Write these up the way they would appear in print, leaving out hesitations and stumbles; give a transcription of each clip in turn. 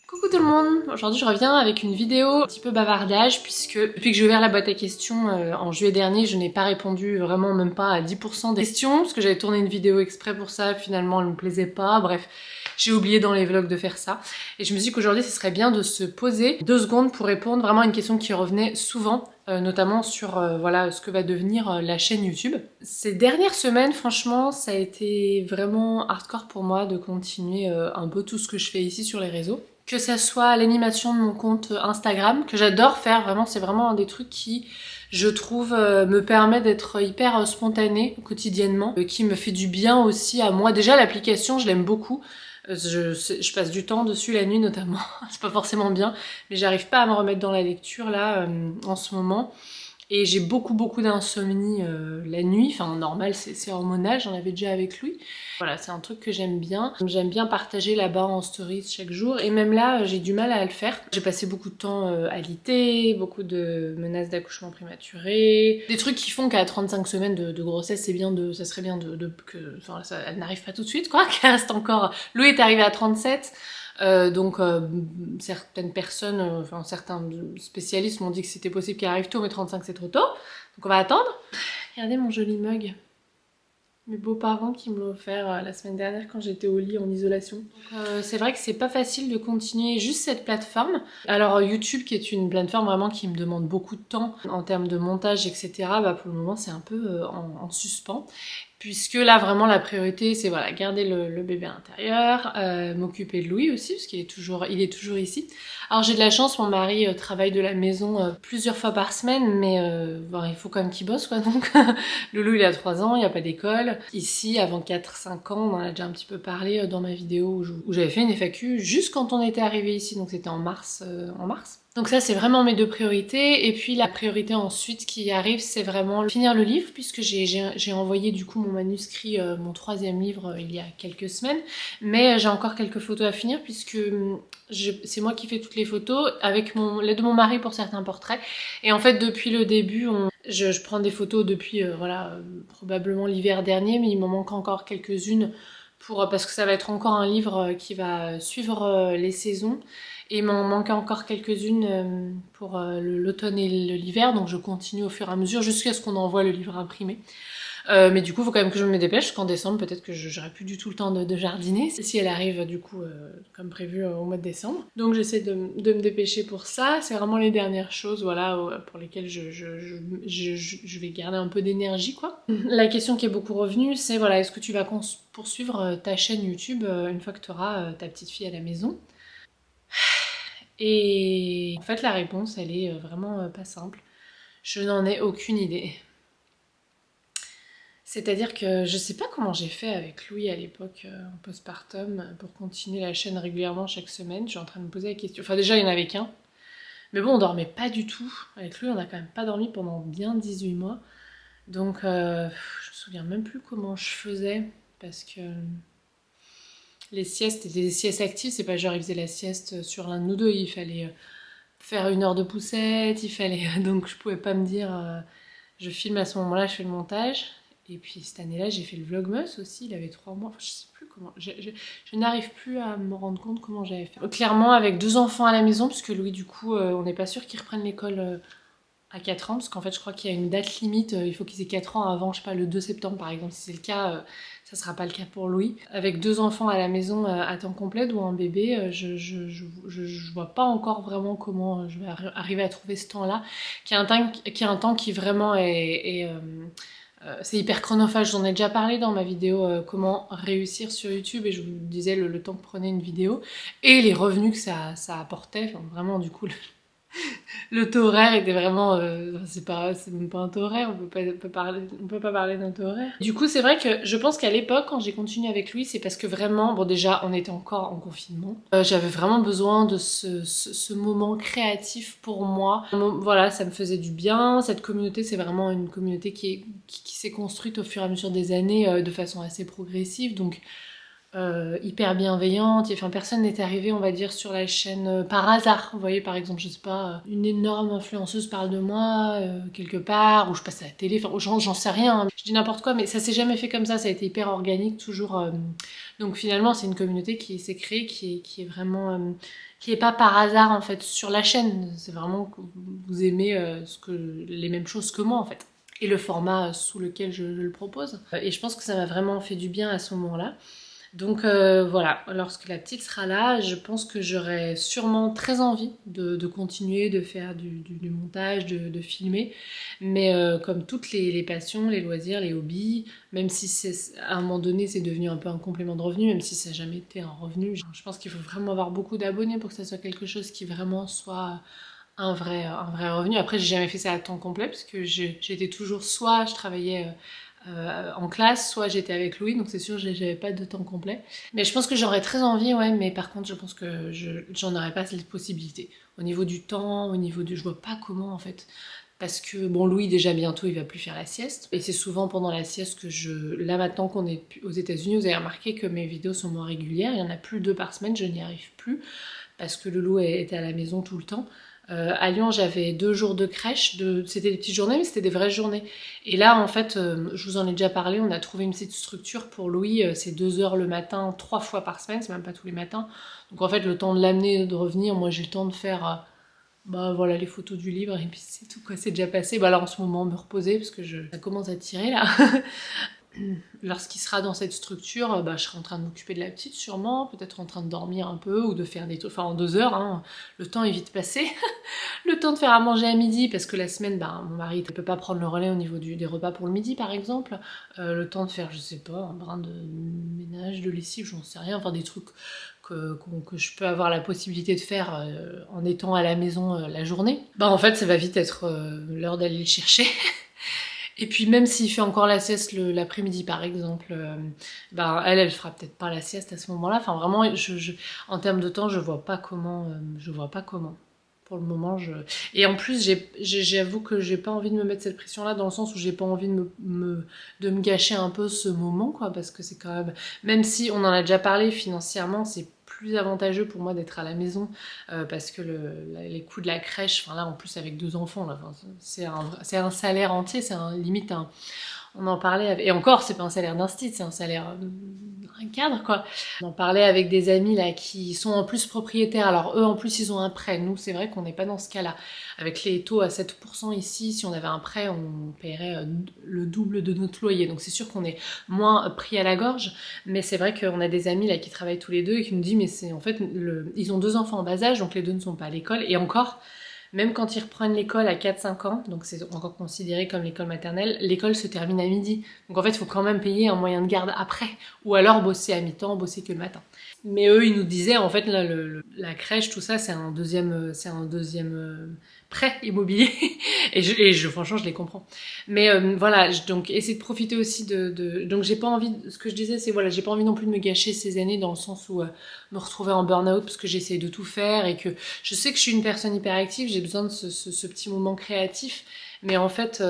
Coucou tout le monde, aujourd'hui je reviens avec une vidéo un petit peu bavardage puisque depuis que j'ai ouvert la boîte à questions en juillet dernier, je n'ai pas répondu vraiment même pas à 10% des questions parce que j'avais tourné une vidéo exprès pour ça, finalement elle me plaisait pas, bref, j'ai oublié dans les vlogs de faire ça. Et je me suis dit qu'aujourd'hui ce serait bien de se poser 2 secondes pour répondre vraiment à une question qui revenait souvent, notamment sur voilà ce que va devenir la chaîne YouTube. Ces dernières semaines, franchement, ça a été vraiment hardcore pour moi de continuer un peu tout ce que je fais ici sur les réseaux. Que ça soit l'animation de mon compte Instagram, que j'adore faire, vraiment, c'est vraiment un des trucs qui, je trouve, me permet d'être hyper spontanée quotidiennement, qui me fait du bien aussi à moi. Déjà, l'application, je l'aime beaucoup. Je passe du temps dessus la nuit notamment, c'est pas forcément bien, mais j'arrive pas à me remettre dans la lecture là en ce moment. Et j'ai beaucoup d'insomnie la nuit, enfin normal, c'est hormonal, j'en avais déjà avec lui. Voilà, c'est un truc que j'aime bien. J'aime bien partager là-bas en stories chaque jour, et même là, j'ai du mal à le faire. J'ai passé beaucoup de temps alité, beaucoup de menaces d'accouchement prématuré, des trucs qui font qu'à 35 semaines de grossesse, c'est bien ça serait bien que, enfin, elle n'arrive pas tout de suite, quoi, qu'elle reste encore. Louis est arrivé à 37. Donc certaines personnes, enfin certains spécialistes m'ont dit que c'était possible qu'elle arrive tôt, mais 35 c'est trop tôt. Donc on va attendre. Regardez mon joli mug. Mes beaux-parents qui me l'ont offert la semaine dernière quand j'étais au lit en isolation. C'est vrai que c'est pas facile de continuer juste cette plateforme. Alors YouTube qui est une plateforme vraiment qui me demande beaucoup de temps en termes de montage etc. Bah pour le moment c'est un peu en suspens. Puisque là vraiment la priorité c'est voilà garder le bébé à l'intérieur, m'occuper de Louis aussi parce qu'il est toujours ici. Alors j'ai de la chance, mon mari travaille de la maison plusieurs fois par semaine, mais bon, il faut quand même qu'il bosse quoi donc. Loulou il a 3 ans, il n'y a pas d'école. Ici avant 4-5 ans, on en a déjà un petit peu parlé dans ma vidéo où j'avais fait une FAQ juste quand on était arrivé ici, donc c'était en mars. Donc ça c'est vraiment mes 2 priorités, et puis la priorité ensuite qui arrive c'est vraiment finir le livre puisque j'ai envoyé du coup mon manuscrit, mon 3e livre il y a quelques semaines, mais j'ai encore quelques photos à finir puisque c'est moi qui fais toutes les photos avec l'aide de mon mari pour certains portraits, et en fait depuis le début je prends des photos depuis voilà probablement l'hiver dernier, mais il m'en manque encore quelques-unes parce que ça va être encore un livre qui va suivre les saisons. Et il m'en manque encore quelques-unes pour l'automne et l'hiver, donc je continue au fur et à mesure jusqu'à ce qu'on envoie le livre imprimé. Mais du coup, il faut quand même que je me dépêche, parce qu'en décembre, peut-être que j'aurai plus du tout le temps de jardiner, si elle arrive du coup comme prévu au mois de décembre. Donc j'essaie de me dépêcher pour ça. C'est vraiment les dernières choses, voilà, pour lesquelles je vais garder un peu d'énergie, quoi. La question qui est beaucoup revenue, c'est voilà, est-ce que tu vas poursuivre ta chaîne YouTube une fois que tu auras ta petite fille à la maison? Et en fait, la réponse, elle est vraiment pas simple. Je n'en ai aucune idée. C'est-à-dire que je sais pas comment j'ai fait avec Louis à l'époque en postpartum pour continuer la chaîne régulièrement chaque semaine. Je suis en train de me poser la question. Enfin, déjà, il n'y en avait qu'un. Mais bon, on dormait pas du tout. Avec lui, on a quand même pas dormi pendant bien 18 mois. Donc, je me souviens même plus comment je faisais. Parce que les siestes étaient des siestes actives. C'est pas genre, il faisait la sieste sur l'un de nous deux. Il fallait faire 1 heure de poussette, il fallait donc je pouvais pas me dire je filme à ce moment-là, je fais le montage. Et puis cette année-là, j'ai fait le Vlogmas aussi, il avait 3 mois, enfin, je sais plus comment, je n'arrive plus à me rendre compte comment j'avais fait. Clairement avec 2 enfants à la maison, puisque Louis du coup, on n'est pas sûr qu'il reprenne l'école à 4 ans, parce qu'en fait je crois qu'il y a une date limite, il faut qu'ils aient 4 ans avant, je sais pas, le 2 septembre par exemple, si c'est le cas, ça sera pas le cas pour Louis. Avec 2 enfants à la maison à temps complet ou un bébé, je vois pas encore vraiment comment je vais arriver à trouver ce temps-là, qui est un temps qui vraiment c'est hyper chronophage, j'en ai déjà parlé dans ma vidéo comment réussir sur YouTube, et je vous disais le temps que prenait une vidéo et les revenus que ça apportait, enfin, vraiment du coup le taux horaire était vraiment, c'est même pas un taux horaire, on peut pas parler d'un taux horaire. Du coup, c'est vrai que je pense qu'à l'époque, quand j'ai continué avec lui, c'est parce que vraiment, bon déjà, on était encore en confinement. J'avais vraiment besoin de ce moment créatif pour moi. Voilà, ça me faisait du bien. Cette communauté, c'est vraiment une communauté qui s'est construite au fur et à mesure des années de façon assez progressive. Donc hyper bienveillante. Enfin, personne n'est arrivé, on va dire, sur la chaîne par hasard. Vous voyez, par exemple, je sais pas, une énorme influenceuse parle de moi quelque part, ou je passe à la télé, enfin, j'en sais rien. Hein. Je dis n'importe quoi, mais ça s'est jamais fait comme ça a été hyper organique, toujours. Donc finalement, c'est une communauté qui s'est créée, qui est vraiment... qui est pas par hasard, en fait, sur la chaîne. C'est vraiment que vous aimez les mêmes choses que moi, en fait. Et le format sous lequel je le propose. Et je pense que ça m'a vraiment fait du bien à ce moment-là. Donc voilà, lorsque la petite sera là, je pense que j'aurai sûrement très envie de continuer, de faire du montage, de filmer. Mais comme toutes les passions, les loisirs, les hobbies, même si à un moment donné c'est devenu un peu un complément de revenu, même si ça n'a jamais été un revenu, je pense qu'il faut vraiment avoir beaucoup d'abonnés pour que ça soit quelque chose qui vraiment soit un vrai revenu. Après, j'ai jamais fait ça à temps complet parce que j'étais toujours soit je travaillais en classe, soit j'étais avec Louis, donc c'est sûr j'avais pas de temps complet. Mais je pense que j'aurais très envie, ouais, mais par contre je pense que j'en aurais pas les possibilités. Au niveau du temps, au niveau du... Je vois pas comment en fait. Parce que, bon, Louis, déjà bientôt, il va plus faire la sieste. Et c'est souvent pendant la sieste que Là, maintenant qu'on est aux États-Unis, vous avez remarqué que mes vidéos sont moins régulières. Il y en a plus 2 par semaine, je n'y arrive plus. Parce que le loup était à la maison tout le temps. À Lyon, j'avais 2 jours de crèche. C'était des petites journées, mais c'était des vraies journées. Et là, en fait, je vous en ai déjà parlé, on a trouvé une petite structure pour Louis. C'est 2 heures le matin, 3 fois par semaine, c'est même pas tous les matins. Donc en fait, le temps de l'amener et de revenir, moi j'ai le temps de faire... bah voilà, les photos du livre, et puis c'est tout quoi, c'est déjà passé. Bah là en ce moment, me reposer, parce que ça commence à tirer là. Lorsqu'il sera dans cette structure, bah, je serai en train de m'occuper de la petite sûrement, peut-être en train de dormir un peu, ou de faire des trucs, enfin en 2 heures, hein, le temps est vite passé. Le temps de faire à manger à midi, parce que la semaine, bah, mon mari ne peut pas prendre le relais au niveau des repas pour le midi par exemple. Le temps de faire, je sais pas, un brin de ménage, de lessive, j'en sais rien, enfin des trucs que je peux avoir la possibilité de faire en étant à la maison la journée. Bah en fait ça va vite être l'heure d'aller le chercher. Et puis même s'il fait encore la sieste l'après-midi par exemple, bah elle fera peut-être pas la sieste à ce moment-là. Enfin vraiment, en termes de temps, je vois pas comment. Pour le moment, Et en plus, j'avoue que j'ai pas envie de me mettre cette pression-là, dans le sens où j'ai pas envie de me gâcher un peu ce moment, quoi, parce que c'est quand même si on en a déjà parlé, financièrement, c'est plus avantageux pour moi d'être à la maison, parce que les coûts de la crèche, enfin là, en plus avec 2 enfants, là, enfin, c'est un salaire entier, limite un... On en parlait, et encore, c'est pas un salaire d'instit, c'est un salaire, un cadre, quoi. On en parlait avec des amis, là, qui sont en plus propriétaires. Alors, eux, en plus, ils ont un prêt. Nous, c'est vrai qu'on n'est pas dans ce cas-là. Avec les taux à 7% ici, si on avait un prêt, on paierait le double de notre loyer. Donc, c'est sûr qu'on est moins pris à la gorge. Mais c'est vrai qu'on a des amis, là, qui travaillent tous les deux et qui nous disent, mais c'est, en fait, ils ont 2 enfants en bas âge, donc les 2 ne sont pas à l'école. Et encore, même quand ils reprennent l'école à 4-5 ans, donc c'est encore considéré comme l'école maternelle, l'école se termine à midi. Donc en fait, il faut quand même payer un moyen de garde après. Ou alors bosser à mi-temps, bosser que le matin. Mais eux, ils nous disaient, en fait, là, la crèche, tout ça, c'est un deuxième prêt immobilier. Franchement, je les comprends. Mais voilà, donc essayer de profiter aussi donc j'ai pas envie, ce que je disais, c'est voilà, j'ai pas envie non plus de me gâcher ces années dans le sens où me retrouver en burn-out parce que j'essaie de tout faire et que je sais que je suis une personne hyper active, j'ai besoin de ce petit moment créatif. Mais en fait,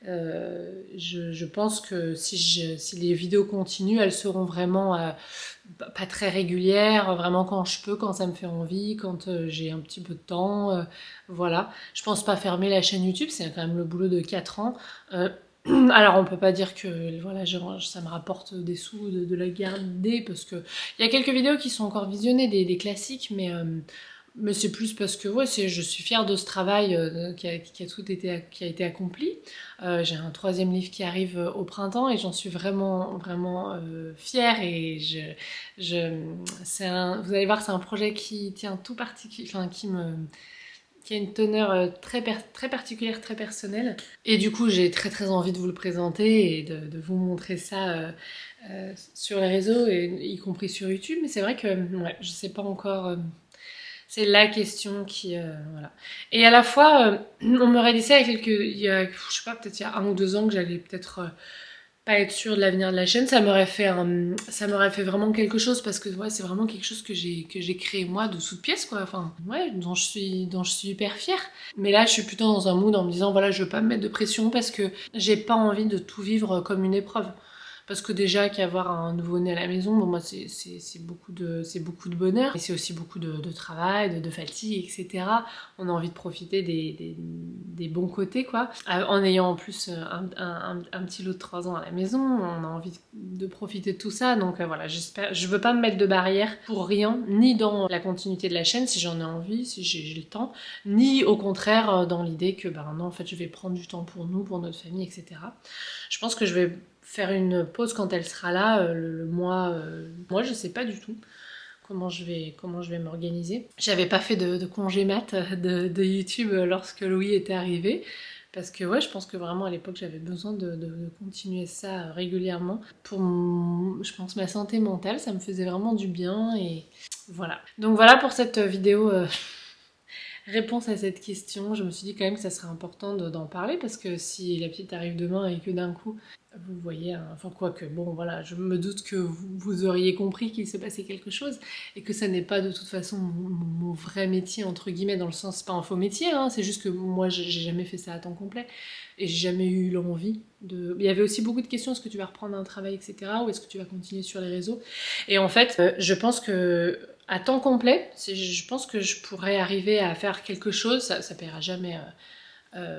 je pense que si les vidéos continuent, elles seront vraiment pas très régulières, vraiment quand je peux, quand ça me fait envie, quand j'ai un petit peu de temps, voilà. Je pense pas fermer la chaîne YouTube, c'est quand même le boulot de 4 ans. Alors on peut pas dire que voilà, ça me rapporte des sous de la garder, parce que il y a quelques vidéos qui sont encore visionnées, des classiques, mais c'est plus parce que ouais, je suis fière de ce travail qui a été accompli. J'ai un 3e livre qui arrive au printemps et j'en suis vraiment fière, et vous allez voir, c'est un projet qui tient tout particulier, enfin qui a une teneur très particulière, très personnelle. Et du coup, j'ai très envie de vous le présenter et de vous montrer ça sur les réseaux, y compris sur YouTube. Mais c'est vrai que ouais, je sais pas encore... c'est la question qui... voilà. Et à la fois, on m'aurait dit ça il y a, je sais pas, peut-être il y a 1 ou 2 ans, que j'allais peut-être... pas être sûre de l'avenir de la chaîne, ça m'aurait fait vraiment quelque chose, parce que ouais, c'est vraiment quelque chose que j'ai créé moi de toutes pièces, quoi. Enfin, ouais, dont je suis hyper fière. Mais là, je suis plutôt dans un mood en me disant voilà, je veux pas me mettre de pression parce que j'ai pas envie de tout vivre comme une épreuve. parce que déjà qu'avoir un nouveau-né à la maison, bon, moi c'est beaucoup de bonheur, et c'est aussi beaucoup de travail, de fatigue, etc. On a envie de profiter des bons côtés, quoi. En ayant en plus un petit lot de 3 ans à la maison, on a envie de profiter de tout ça, donc voilà, je veux pas me mettre de barrière pour rien, ni dans la continuité de la chaîne si j'en ai envie, si j'ai le temps, ni au contraire dans l'idée que non, en fait je vais prendre du temps pour nous, pour notre famille, etc. Je pense que je vais faire une pause quand elle sera là, le mois... moi je sais pas du tout comment je vais m'organiser. J'avais pas fait de congé mat de YouTube lorsque Louis était arrivé, parce que ouais, je pense que vraiment à l'époque j'avais besoin de continuer ça régulièrement pour, je pense, ma santé mentale, ça me faisait vraiment du bien, et voilà. Donc voilà pour cette vidéo réponse à cette question. Je me suis dit quand même que ça serait important d'en parler, parce que si la petite arrive demain et que d'un coup vous voyez, enfin quoi que, bon voilà, je me doute que vous auriez compris qu'il se passait quelque chose, et que ça n'est pas de toute façon mon vrai métier, entre guillemets, dans le sens, c'est pas un faux métier, hein, c'est juste que moi j'ai jamais fait ça à temps complet, et j'ai jamais eu l'envie de... Il y avait aussi beaucoup de questions, est-ce que tu vas reprendre un travail, etc., ou est-ce que tu vas continuer sur les réseaux? Et en fait, je pense que à temps complet, je pense que je pourrais arriver à faire quelque chose, ça paiera jamais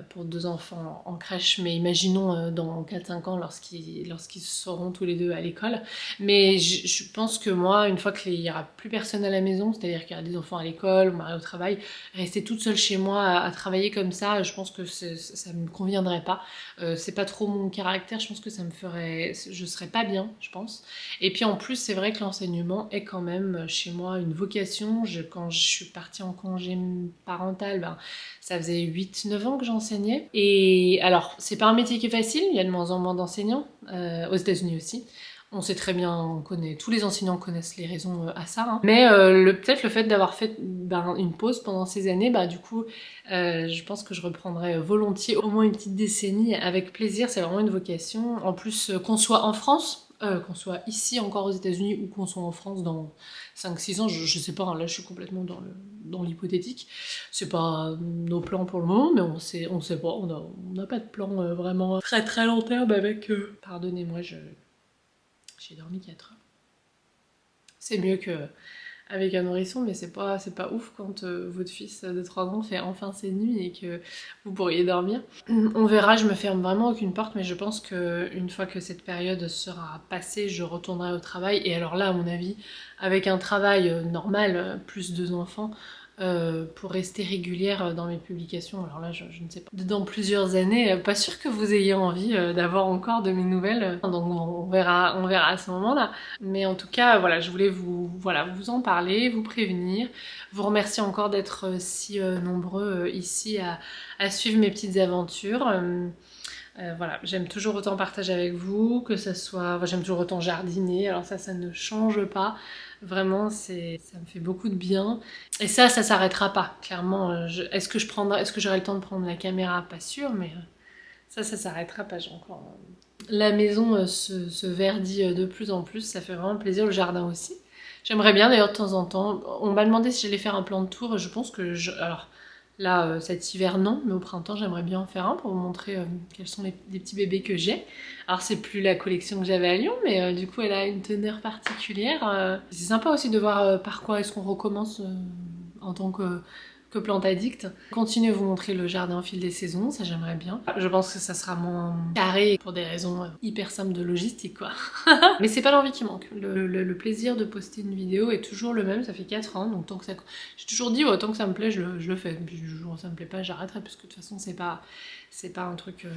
pour 2 enfants en crèche, mais imaginons dans 4-5 ans lorsqu'ils seront tous les 2 à l'école. Mais je pense que moi, une fois qu'il n'y aura plus personne à la maison, c'est-à-dire qu'il y aura des enfants à l'école, mon mari au travail, rester toute seule chez moi à travailler comme ça, je pense que ça me conviendrait pas. C'est pas trop mon caractère, je pense que ça me ferait... Je serais pas bien, je pense. Et puis en plus, c'est vrai que l'enseignement est quand même chez moi une vocation. Quand je suis partie en congé parental, ça faisait 8-9 ans que j'enseignais. Et alors, c'est pas un métier qui est facile, il y a de moins en moins d'enseignants, aux États-Unis aussi. On sait très bien, tous les enseignants connaissent les raisons à ça, hein. Mais peut-être le fait d'avoir fait une pause pendant ces années, du coup, je pense que je reprendrai volontiers au moins une petite décennie avec plaisir. C'est vraiment une vocation. En plus, qu'on soit en France, qu'on soit ici encore aux États-Unis, ou qu'on soit en France dans 5-6 ans, je sais pas, hein, là je suis complètement dans l'hypothétique. C'est pas nos plans pour le moment, mais on sait pas, on n'a pas de plan vraiment très très long terme avec... Pardonnez-moi, j'ai dormi 4 heures. C'est mieux qu'avec un nourrisson, mais c'est pas ouf quand votre fils de 3 ans fait enfin ses nuits et que vous pourriez dormir. On verra, je me ferme vraiment aucune porte, mais je pense qu'une fois que cette période sera passée, je retournerai au travail. Et alors là, à mon avis, avec un travail normal, plus 2 enfants, pour rester régulière dans mes publications, alors là je ne sais pas, dans plusieurs années, pas sûr que vous ayez envie d'avoir encore de mes nouvelles, donc on verra à ce moment-là. Mais en tout cas, voilà, je voulais vous en parler, vous prévenir, vous remercier encore d'être si nombreux ici à suivre mes petites aventures. Voilà, j'aime toujours autant partager avec vous, que ça soit... j'aime toujours autant jardiner, alors ça ne change pas. Vraiment, ça me fait beaucoup de bien. Et ça s'arrêtera pas, clairement. Est-ce que j'aurai le temps de prendre la caméra? Pas sûr, mais ça s'arrêtera pas. J'ai encore... La maison se verdit de plus en plus, ça fait vraiment plaisir, le jardin aussi. J'aimerais bien d'ailleurs de temps en temps... On m'a demandé si j'allais faire un plan de tour, je pense que... Alors, là, cet hiver, non, mais au printemps, j'aimerais bien en faire un pour vous montrer quels sont les petits bébés que j'ai. Alors, c'est plus la collection que j'avais à Lyon, mais du coup, elle a une teneur particulière. C'est sympa aussi de voir par quoi est-ce qu'on recommence en tant que plante addict. Continuez à vous montrer le jardin au fil des saisons, ça j'aimerais bien. Je pense que ça sera moins carré pour des raisons hyper simples de logistique, quoi. Mais c'est pas l'envie qui manque. Le plaisir de poster une vidéo est toujours le même, ça fait 4 ans, donc tant que ça... J'ai toujours dit, tant que ça me plaît, je le fais. Puis le jour où ça me plaît pas, j'arrêterai, parce que de toute façon, c'est pas un truc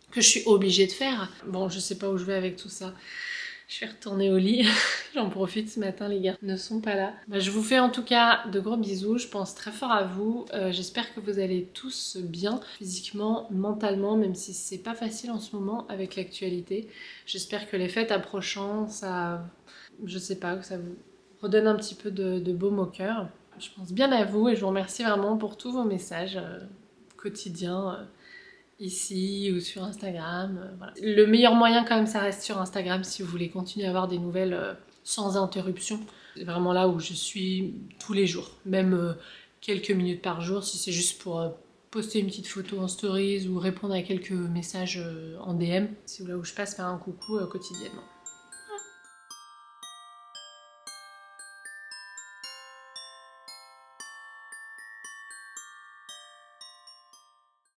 que je suis obligée de faire. Bon, je sais pas où je vais avec tout ça. Je vais retourner au lit, j'en profite ce matin, les gars ne sont pas là. Je vous fais en tout cas de gros bisous, je pense très fort à vous. J'espère que vous allez tous bien, physiquement, mentalement, même si c'est pas facile en ce moment avec l'actualité. J'espère que les fêtes approchant, ça, je sais pas, que ça vous redonne un petit peu de baume au cœur. Je pense bien à vous et je vous remercie vraiment pour tous vos messages quotidiens. Ici ou sur Instagram, voilà. Le meilleur moyen quand même ça reste sur Instagram si vous voulez continuer à avoir des nouvelles sans interruption. C'est vraiment là où je suis tous les jours, même quelques minutes par jour si c'est juste pour poster une petite photo en stories ou répondre à quelques messages en DM. C'est là où je passe faire un coucou quotidiennement.